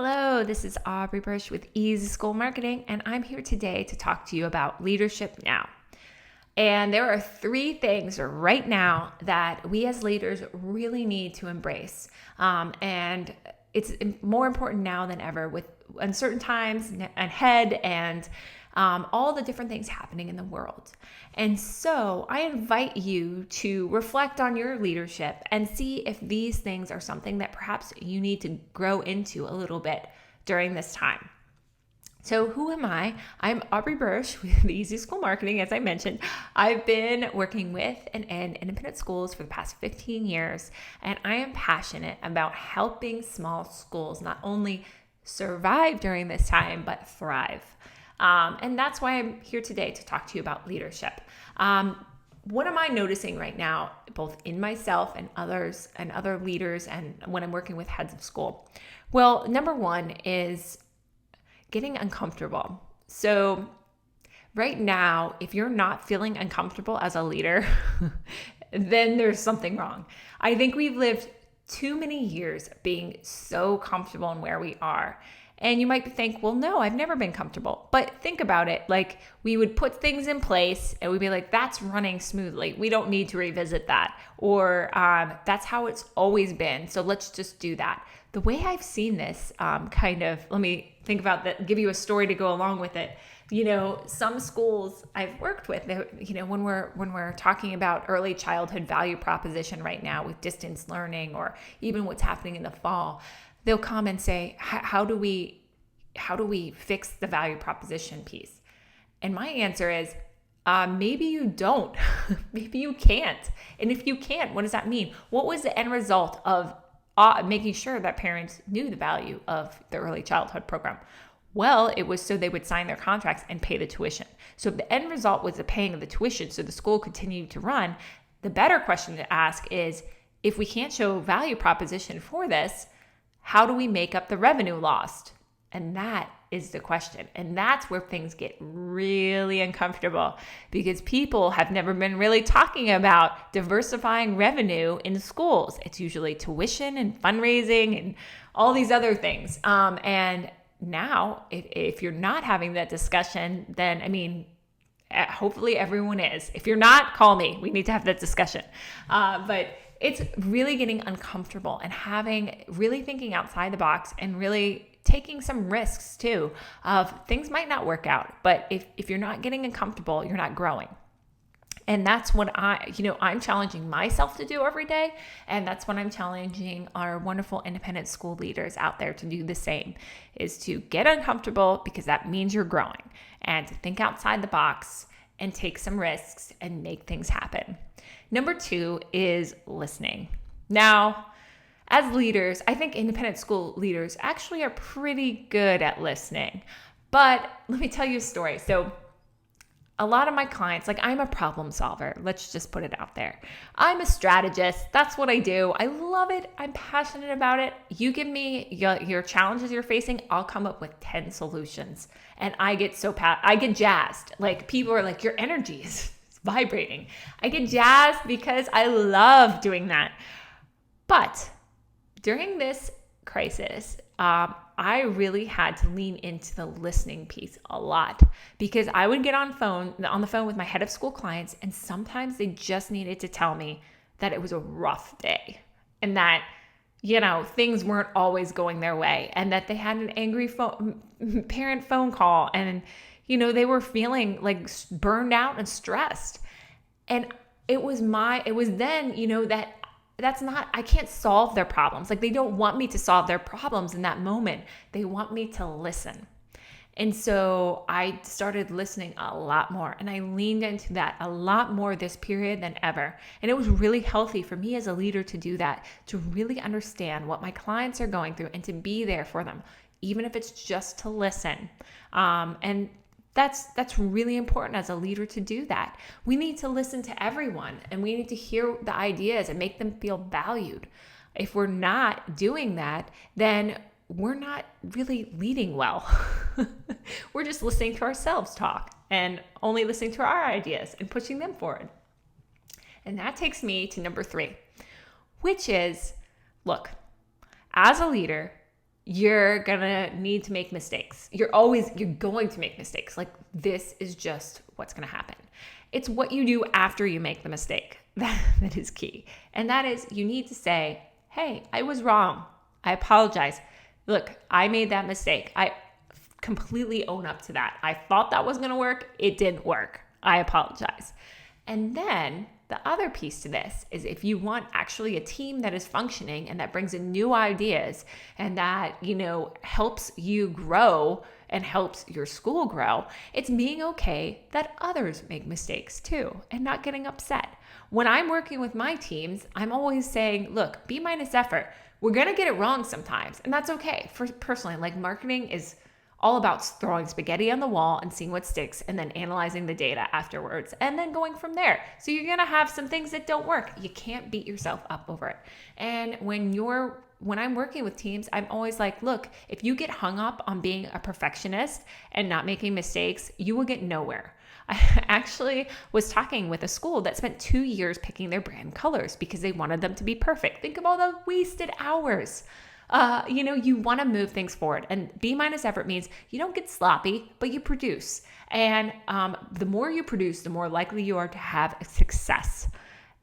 Hello, this is Aubrey Bursch with Easy School Marketing, and I'm here today to talk to you about leadership now. And there are three things right now that we as leaders really need to embrace. And it's more important now than ever with uncertain times ahead and all the different things happening in the world. And so I invite you to reflect on your leadership and see if these things are something that perhaps you need to grow into a little bit during this time. So who am I? I'm Aubrey Bursch with Easy School Marketing, as I mentioned. I've been working with and in independent schools for the past 15 years, and I am passionate about helping small schools not only survive during this time, but thrive. And that's why I'm here today to talk to you about leadership. What am I noticing right now, both in myself and others and other leaders and when I'm working with heads of school? Well, number one is getting uncomfortable. So right now, if you're not feeling uncomfortable as a leader, then there's something wrong. I think we've lived too many years being so comfortable in where we are. And you might think, well, no, I've never been comfortable. But think about it. Like, we would put things in place and we'd be like, that's running smoothly. We don't need to revisit that. Or that's how it's always been. So let's just do that. The way I've seen this let me think about that, give you a story to go along with it. You know, some schools I've worked with, when we're talking about early childhood value proposition right now with distance learning or even what's happening in the fall, they'll come and say, how do we fix the value proposition piece? And my answer is, maybe you don't. Maybe you can't. And if you can't, what does that mean? What was the end result of making sure that parents knew the value of the early childhood program? Well, it was so they would sign their contracts and pay the tuition. So if the end result was the paying of the tuition so the school continued to run, the better question to ask is, if we can't show value proposition for this, how do we make up the revenue lost? And that is the question. And that's where things get really uncomfortable because people have never been really talking about diversifying revenue in schools. It's usually tuition and fundraising and all these other things. And now, if you're not having that discussion, then, hopefully everyone is. If you're not, call me. We need to have that discussion. But it's really getting uncomfortable and really thinking outside the box and really taking some risks too of things might not work out. But if you're not getting uncomfortable, you're not growing. And that's what I'm challenging myself to do every day. And that's what I'm challenging our wonderful independent school leaders out there to do the same, is to get uncomfortable because that means you're growing, and to think outside the box and take some risks and make things happen. Number two is listening. Now, as leaders, I think independent school leaders actually are pretty good at listening. But let me tell you a story. So a lot of my clients, I'm a problem solver. Let's just put it out there. I'm a strategist. That's what I do. I love it. I'm passionate about it. You give me your challenges you're facing, I'll come up with 10 solutions. And I get I get jazzed. People are like, your energy is vibrating. I get jazzed because I love doing that. But during this crisis, I really had to lean into the listening piece a lot because I would get on the phone with my head of school clients, and sometimes they just needed to tell me that it was a rough day and that, things weren't always going their way, and that they had an angry parent phone call, and, they were feeling like burned out and stressed. And it was then, I can't solve their problems. They don't want me to solve their problems in that moment. They want me to listen. And so I started listening a lot more, and I leaned into that a lot more this period than ever. And it was really healthy for me as a leader to do that, to really understand what my clients are going through and to be there for them, even if it's just to listen. And that's really important as a leader to do that. We need to listen to everyone, and we need to hear the ideas and make them feel valued. If we're not doing that, then we're not really leading well. We're just listening to ourselves talk and only listening to our ideas and pushing them forward. And that takes me to number 3, which is, look, as a leader, you're gonna need to make mistakes. You're going to make mistakes. Like, this is just what's gonna happen. It's what you do after you make the mistake that is key. And that is, you need to say, hey, I was wrong. I apologize. Look, I made that mistake. I completely own up to that. I thought that was gonna work. It didn't work. I apologize. And then the other piece to this is, if you want actually a team that is functioning and that brings in new ideas and that, helps you grow and helps your school grow, it's being okay that others make mistakes too and not getting upset. When I'm working with my teams, I'm always saying, look, B- effort. We're going to get it wrong sometimes, and that's okay. Personally, like, marketing is all about throwing spaghetti on the wall and seeing what sticks and then analyzing the data afterwards and then going from there. So you're going to have some things that don't work. You can't beat yourself up over it. And when I'm working with teams, I'm always like, look, if you get hung up on being a perfectionist and not making mistakes, you will get nowhere. I actually was talking with a school that spent 2 years picking their brand colors because they wanted them to be perfect. Think of all the wasted hours. You want to move things forward, and B- effort means you don't get sloppy, but you produce. And the more you produce, the more likely you are to have success.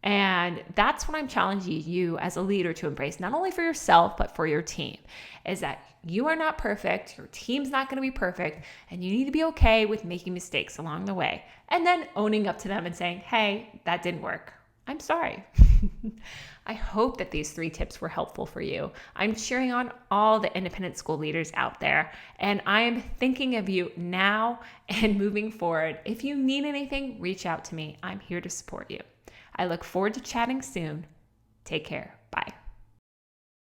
And that's what I'm challenging you as a leader to embrace, not only for yourself, but for your team, is that you are not perfect. Your team's not going to be perfect. And you need to be okay with making mistakes along the way, and then owning up to them and saying, hey, that didn't work. I'm sorry. I hope that these 3 tips were helpful for you. I'm cheering on all the independent school leaders out there, and I am thinking of you now and moving forward. If you need anything, reach out to me. I'm here to support you. I look forward to chatting soon. Take care. Bye.